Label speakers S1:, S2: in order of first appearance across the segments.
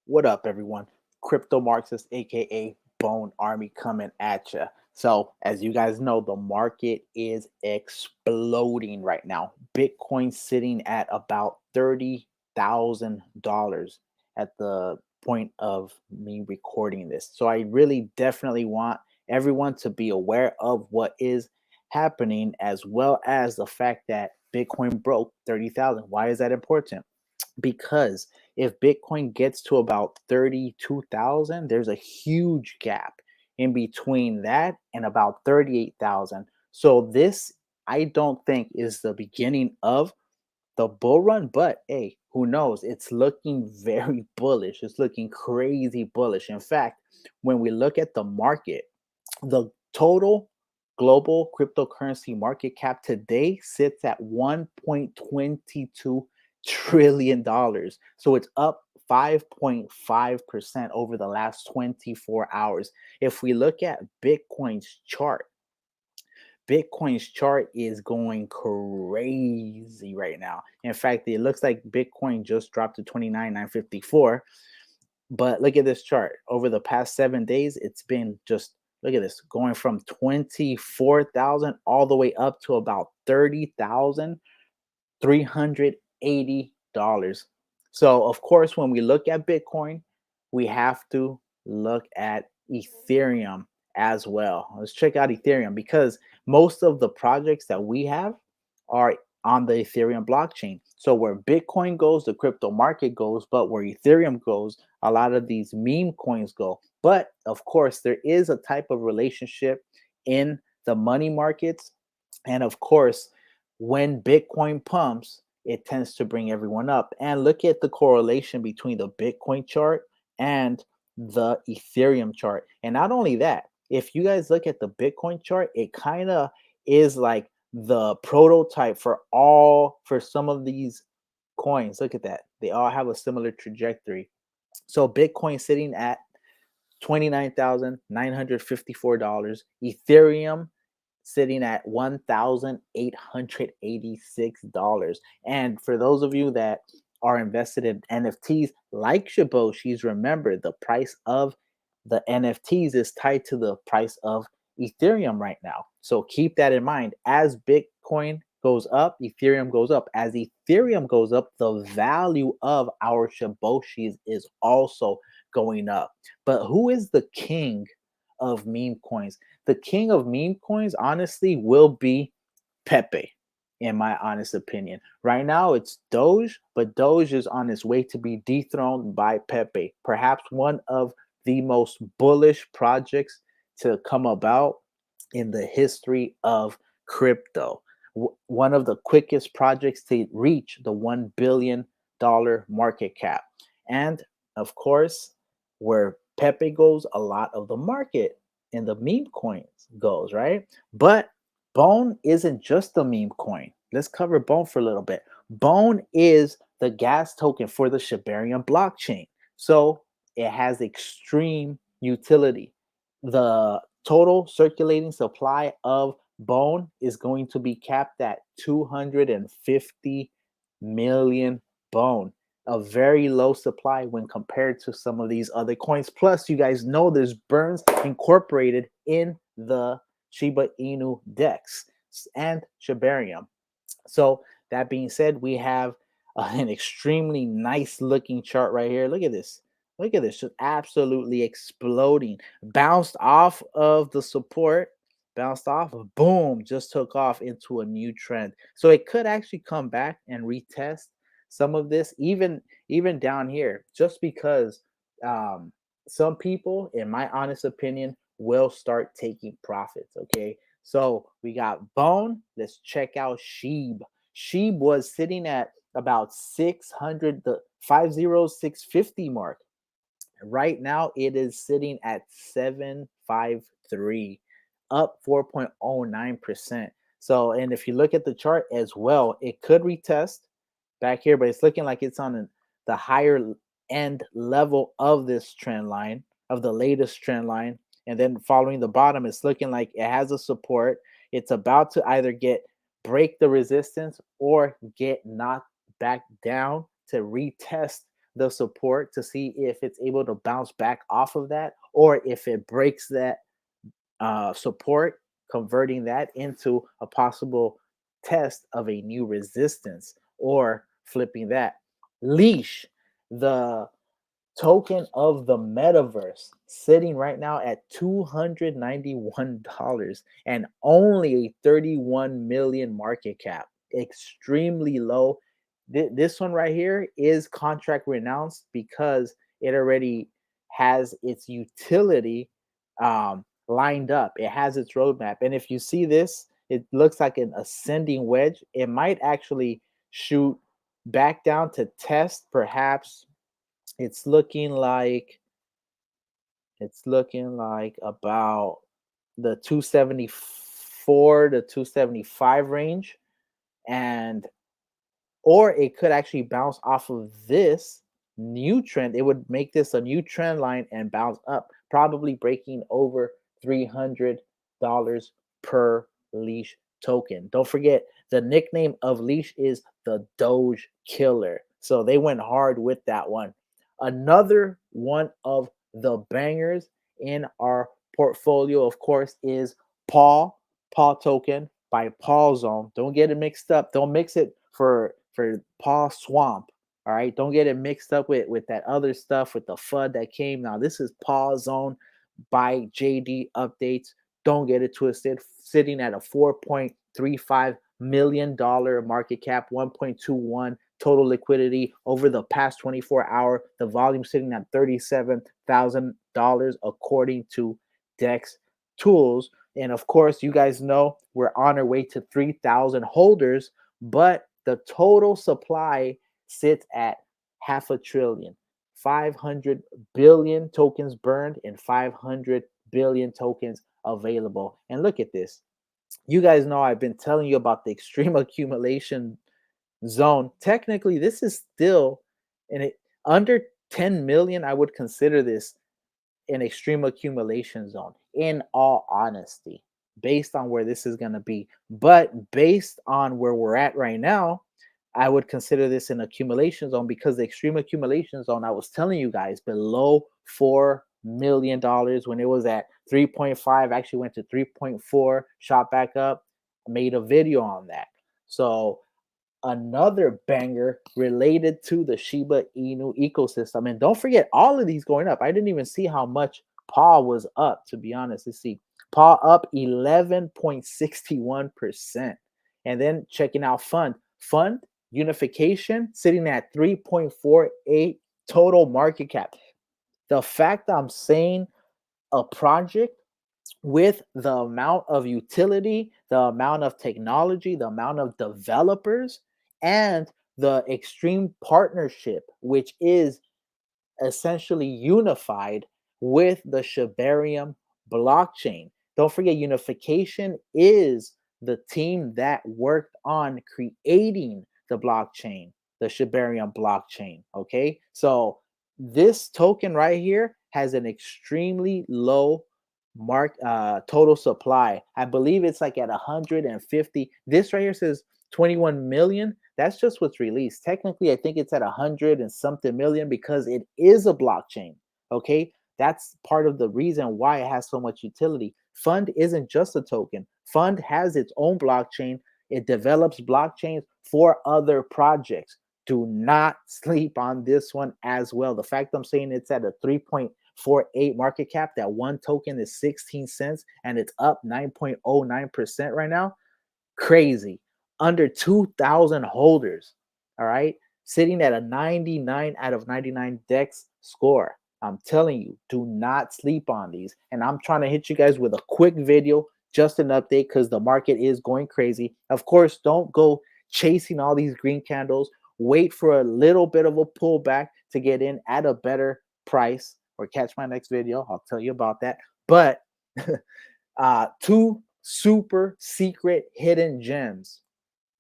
S1: What up, everyone? Crypto Marxist, aka Bone Army, coming at you. So, as you guys know, the market is exploding right now. Bitcoin sitting at about $30,000 at the point of me recording this. So, I really definitely want everyone to be aware of what is happening, as well as the fact that Bitcoin broke 30,000. Why is that important? Because if Bitcoin gets to about 32,000, there's a huge gap in between that and about 38,000. So this I don't think is the beginning of the bull run, but hey, who knows? It's looking very bullish. It's looking crazy bullish. In fact, when we look at the market, the total global cryptocurrency market cap today sits at $1.22 trillion. So it's up 5.5% over the last 24 hours. If we look at Bitcoin's chart is going crazy right now. In fact, it looks like Bitcoin just dropped to 29,954. But look at this chart. Over the past 7 days, it's been just look at this going from 24,000 all the way up to about $30,380. So, of course, when we look at Bitcoin, we have to look at Ethereum as well. Let's check out Ethereum because most of the projects that we have are on the Ethereum blockchain. So where Bitcoin goes, the crypto market goes, but where Ethereum goes, a lot of these meme coins go. But of course, there is a type of relationship in the money markets. And of course, when Bitcoin pumps, it tends to bring everyone up. And look at the correlation between the Bitcoin chart and the Ethereum chart. And not only that, if you guys look at the Bitcoin chart, it kind of is like the prototype for some of these coins. Look at that. They all have a similar trajectory. So Bitcoin sitting at $29,954, Ethereum sitting at $1,886. And for those of you that are invested in NFTs like Shiboshi's, remember the price of the NFTs is tied to the price of Ethereum right now. So keep that in mind. As Bitcoin goes up, Ethereum goes up. As Ethereum goes up, the value of our Shiboshis is also going up. But who is the king of meme coins? The king of meme coins, honestly, will be PEPE, in my honest opinion. Right now, it's Doge, but Doge is on its way to be dethroned by PEPE. Perhaps one of the most bullish projects to come about in the history of crypto. One of the quickest projects to reach the $1 billion market cap. And of course, where Pepe goes, a lot of the market in the meme coins goes, right? But Bone isn't just a meme coin. Let's cover Bone for a little bit. Bone is the gas token for the Shibarium blockchain. So it has extreme utility. The total circulating supply of Bone is going to be capped at 250 million Bone, a very low supply when compared to some of these other coins. Plus, you guys know there's burns incorporated in the Shiba Inu DEX and Shibarium. So that being said, we have an extremely nice looking chart right here. Look at this. Look at this, just absolutely exploding. Bounced off of the support, bounced off, boom, just took off into a new trend. So it could actually come back and retest some of this, even down here, just because some people, in my honest opinion, will start taking profits. Okay, so we got Bone. Let's check out Shib. Shib was sitting at about 600, the 50650 mark. Right now, it is sitting at 753, up 4.09%. So, and if you look at the chart as well, it could retest back here, but it's looking like it's on the higher end level of this trend line, of the latest trend line. And then following the bottom, it's looking like it has a support. It's about to either break the resistance or get knocked back down to retest the support to see if it's able to bounce back off of that, or if it breaks that support, converting that into a possible test of a new resistance, or flipping that. Leash, the token of the metaverse, sitting right now at $291 and only a 31 million market cap. Extremely low. This one right here is contract renounced because it already has its utility lined up. It has its roadmap. And if you see this, it looks like an ascending wedge. It might actually shoot back down to test perhaps. It's looking like about the 274 to 275 range, and or it could actually bounce off of this new trend. It would make this a new trend line and bounce up, probably breaking over $300 per Leash token. Don't forget, the nickname of Leash is the Doge Killer. So they went hard with that one. Another one of the bangers in our portfolio, of course, is Paw token by Paw Zone. Don't get it mixed up. Don't mix it for Paw Swamp. All right, don't get it mixed up with that other stuff with the FUD that came. Now this is Paw Zone by JD Updates. Don't get it twisted. Sitting at a $4.35 million market cap, 1.21 total liquidity over the past 24-hour. The volume sitting at $37,000 according to Dex Tools. And of course, you guys know we're on our way to 3,000 holders, but the total supply sits at half a trillion. 500 billion tokens burned and 500 billion tokens available. And look at this. You guys know I've been telling you about the extreme accumulation zone. Technically, this is still in it under 10 million. I would consider this an extreme accumulation zone, in all honesty, based on where this is going to be. But based on where we're at right now, I would consider this an accumulation zone, because the extreme accumulation zone, I was telling you guys, below $4 million, when it was at 3.5, actually went to 3.4, shot back up, made a video on that. So another banger related to the Shiba Inu ecosystem. And don't forget, all of these going up. I didn't even see how much Paw was up, to be honest. Let's see. Paw up 11.61%. And then checking out Fund unification sitting at 3.48 total market cap. The fact I'm saying a project with the amount of utility, the amount of technology, the amount of developers, and the extreme partnership, which is essentially unified with the Shibarium blockchain. Don't forget, unification is the team that worked on creating the blockchain, the Shibarium blockchain. Okay, so this token right here has an extremely low total supply. I believe it's like at 150. This right here says 21 million. That's just what's released. Technically, I think it's at 100 and something million because it is a blockchain. Okay, that's part of the reason why it has so much utility. Fund isn't just a token. Fund has its own blockchain. It develops blockchains for other projects. Do not sleep on this one as well. The fact I'm saying it's at a 3.48 market cap, that one token is 16 cents and it's up 9.09% right now. Crazy. Under 2,000 holders. All right. Sitting at a 99 out of 99 Dex score. I'm telling you, do not sleep on these. And I'm trying to hit you guys with a quick video, just an update, because the market is going crazy. Of course, don't go chasing all these green candles. Wait for a little bit of a pullback to get in at a better price, or catch my next video. I'll tell you about that. But two super secret hidden gems,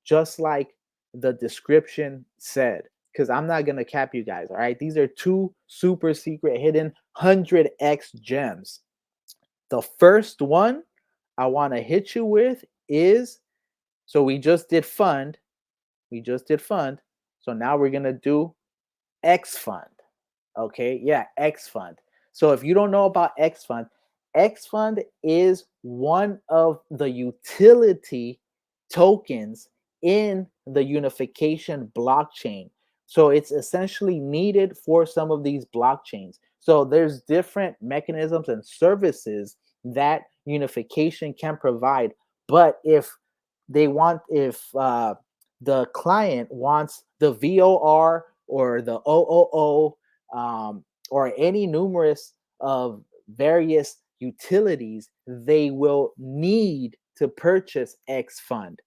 S1: just like the description said, because I'm not going to cap you guys. All right. These are two super secret hidden 100x gems. The first one I want to hit you with is, so we just did fund. So now we're going to do X Fund. Okay, yeah, X Fund. So if you don't know about X Fund is one of the utility tokens in the unification blockchain. So it's essentially needed for some of these blockchains. So there's different mechanisms and services that unification can provide. But if the client wants the VOR or the OOO, or any numerous of various utilities, they will need to purchase X Fund.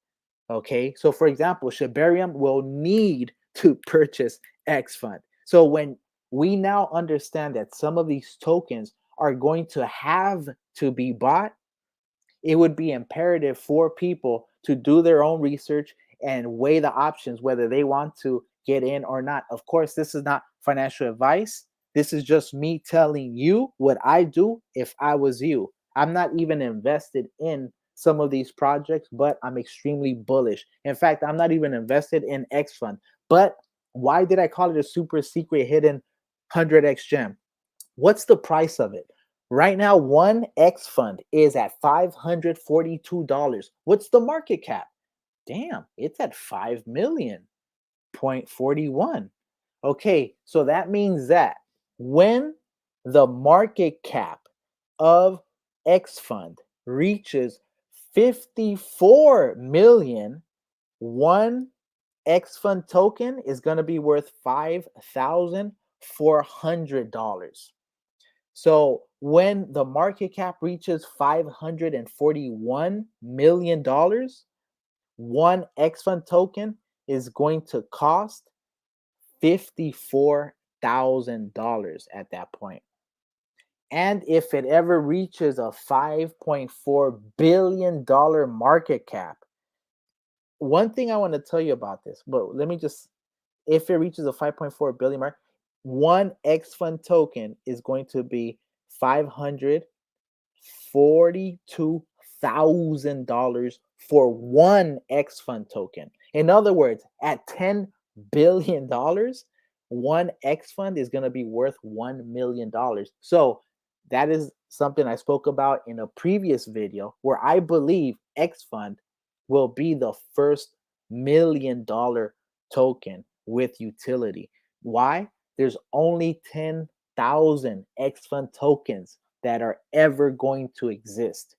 S1: Okay, so for example, Shibarium will need to purchase X Fund. So when we now understand that some of these tokens are going to have to be bought, it would be imperative for people to do their own research and weigh the options whether they want to get in or not. Of course, this is not financial advice. This is just me telling you what I do if I was you. I'm not even invested in some of these projects, but I'm extremely bullish. In fact, I'm not even invested in X Fund. But why did I call it a super secret hidden 100x gem? What's the price of it? Right now, one X Fund is at $542. What's the market cap? Damn, it's at 5 million. 0.41. Okay, so that means that when the market cap of X Fund reaches 54 million, one X Fund token is going to be worth $5,400. So when the market cap reaches $541 million, one X Fund token is going to cost $54,000 at that point. And if it ever reaches a $5.4 billion market cap, one thing I want to tell you about this, but let me just, if it reaches a 5.4 billion mark, one X Fund token is going to be $542,000 for one X Fund token. In other words, at $10 billion, one X Fund is going to be worth $1 million. So that is something I spoke about in a previous video where I believe X Fund will be the first $1 million token with utility. Why? There's only 10,000 X Fund tokens that are ever going to exist.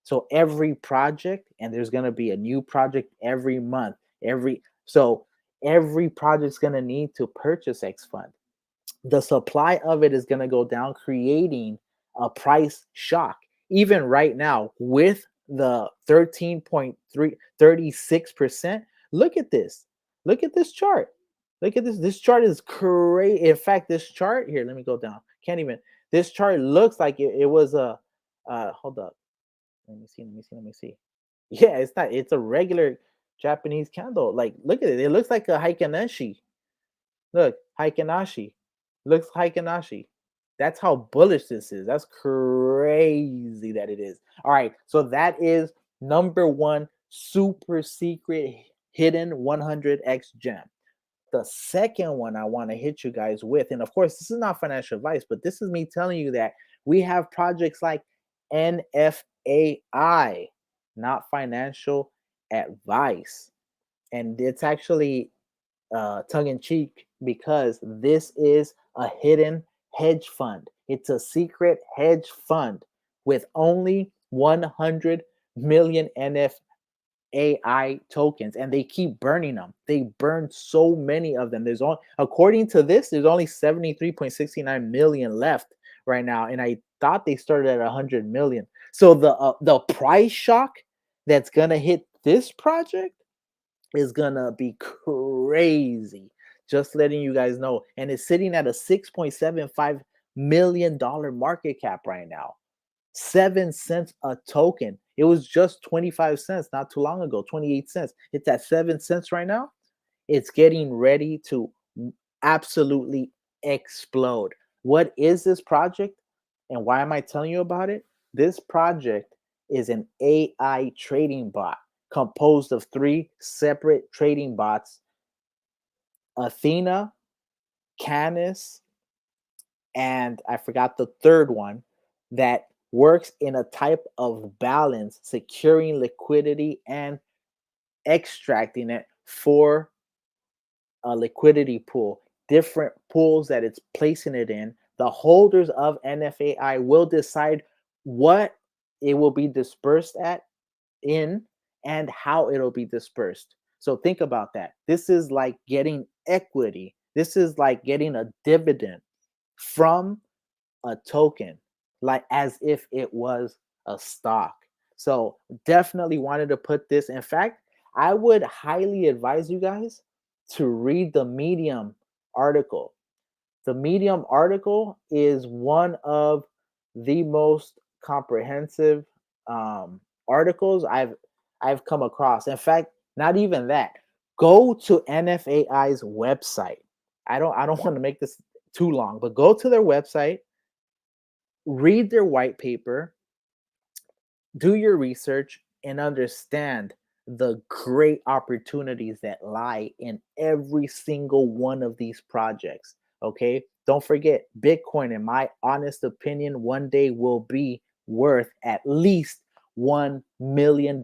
S1: So every project, and there's going to be a new project every month, every project's going to need to purchase X Fund. The supply of it is going to go down, creating a price shock. Even right now, with the 13.36%, look at this. Look at this chart. Look at this. This chart is crazy. In fact, this chart here, let me go down. Can't even. This chart looks like it was a. Hold up. Let me see. Let me see. Let me see. Yeah, it's not. It's a regular Japanese candle. Like, look at it. It looks like a Heikinashi. Look, Heikinashi. Looks Heikinashi. That's how bullish this is. That's crazy that it is. All right. So that is number one super secret hidden 100x gem. The second one I want to hit you guys with, and of course, this is not financial advice, but this is me telling you that we have projects like NFAI, not financial advice. And it's actually tongue in cheek because this is a hidden hedge fund. It's a secret hedge fund with only 100 million NFAI tokens, and they keep burning them. They burn so many of them. There's only, according to this, there's only 73.69 million left right now, and I thought they started at 100 million. So the price shock that's gonna hit this project is gonna be crazy. Just letting you guys know. And it's sitting at a $6.75 million market cap right now. 7 cents a token. It was just 25 cents not too long ago, 28 cents. It's at 7 cents right now. It's getting ready to absolutely explode. What is this project and why am I telling you about it? This project is an AI trading bot composed of three separate trading bots: Athena, Canis, and I forgot the third one that works in a type of balance, securing liquidity and extracting it for a liquidity pool, different pools that it's placing it in. The holders of NFAI will decide what it will be dispersed at in and how it'll be dispersed. So think about that. This is like getting equity. This is like getting a dividend from a token, like as if it was a stock. So definitely wanted to put this. In fact, I would highly advise you guys to read the Medium article. The Medium article is one of the most comprehensive articles I've come across. In fact, not even that. Go to NFAI's website. I don't want to make this too long, but go to their website, read their white paper, do your research, and understand the great opportunities that lie in every single one of these projects. Okay. Don't forget, Bitcoin, in my honest opinion, one day will be worth at least $1 million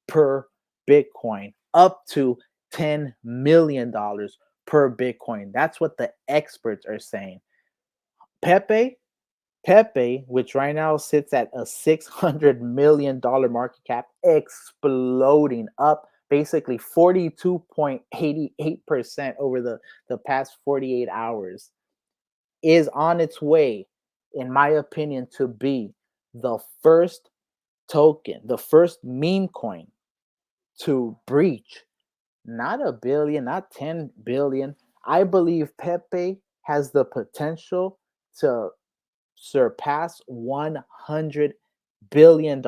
S1: per Bitcoin, up to $10 million per Bitcoin. That's what the experts are saying. Pepe, Pepe, which right now sits at a $600 million market cap, exploding up basically 42.88% over the past 48 hours, is on its way, in my opinion, to be the first token, the first meme coin to breach not a billion, not 10 billion. I believe Pepe has the potential to surpass $100 billion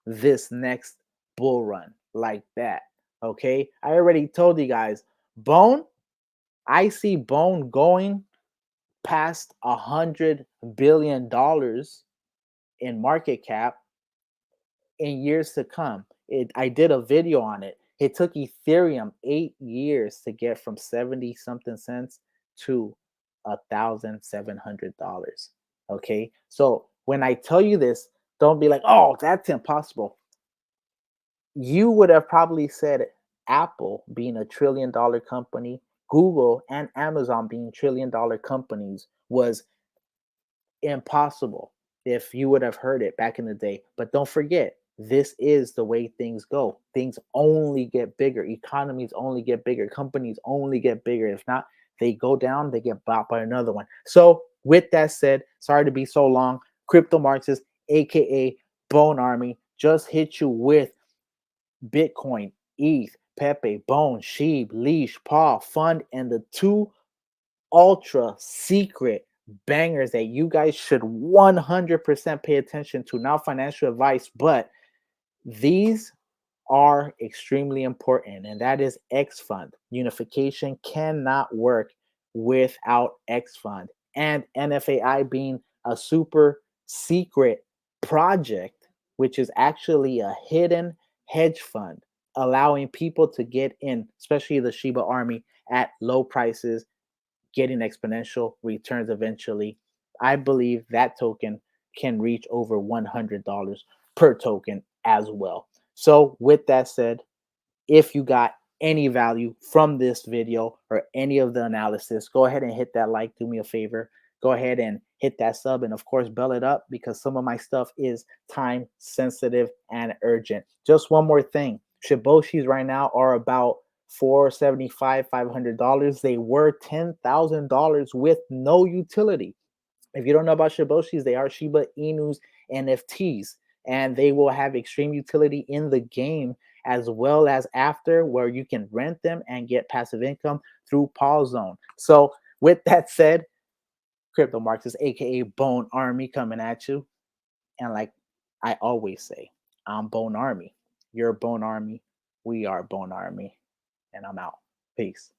S1: this next bull run, like that. Okay. I already told you guys, Bone, I see Bone going past $100 billion in market cap in years to come. I did a video on it. It took Ethereum 8 years to get from 70 something cents to $1,700. Okay. So when I tell you this, don't be like, oh, that's impossible. You would have probably said Apple being $1 trillion company, Google and Amazon being $1 trillion companies was impossible if you would have heard it back in the day. But don't forget, this is the way things go. Things only get bigger. Economies only get bigger. Companies only get bigger. If not, they go down, they get bought by another one. So, with that said, sorry to be so long. Crypto Marxist, aka Bone Army, just hit you with Bitcoin, ETH, Pepe, Bone, Shib, Leash, Paw, Fund, and the two ultra secret bangers that you guys should 100% pay attention to. Not financial advice, but these are extremely important, and that is X Fund. Unification cannot work without X Fund, and NFAI being a super secret project, which is actually a hidden hedge fund, allowing people to get in, especially the Shiba Army, at low prices, getting exponential returns eventually. I believe that token can reach over $100 per token as well. So, with that said, if you got any value from this video or any of the analysis, go ahead and hit that like. Do me a favor. Go ahead and hit that sub, and of course, bell it up, because some of my stuff is time sensitive and urgent. Just one more thing, Shiboshis right now are about $475, $500. They were $10,000 with no utility. If you don't know about Shiboshis, they are Shiba Inu's NFTs, and they will have extreme utility in the game as well as after, where you can rent them and get passive income through Paul Zone. So, with that said, Crypto Marxist, aka Bone Army, coming at you. And like I always say, I'm Bone Army. You're Bone Army. We are Bone Army. And I'm out. Peace.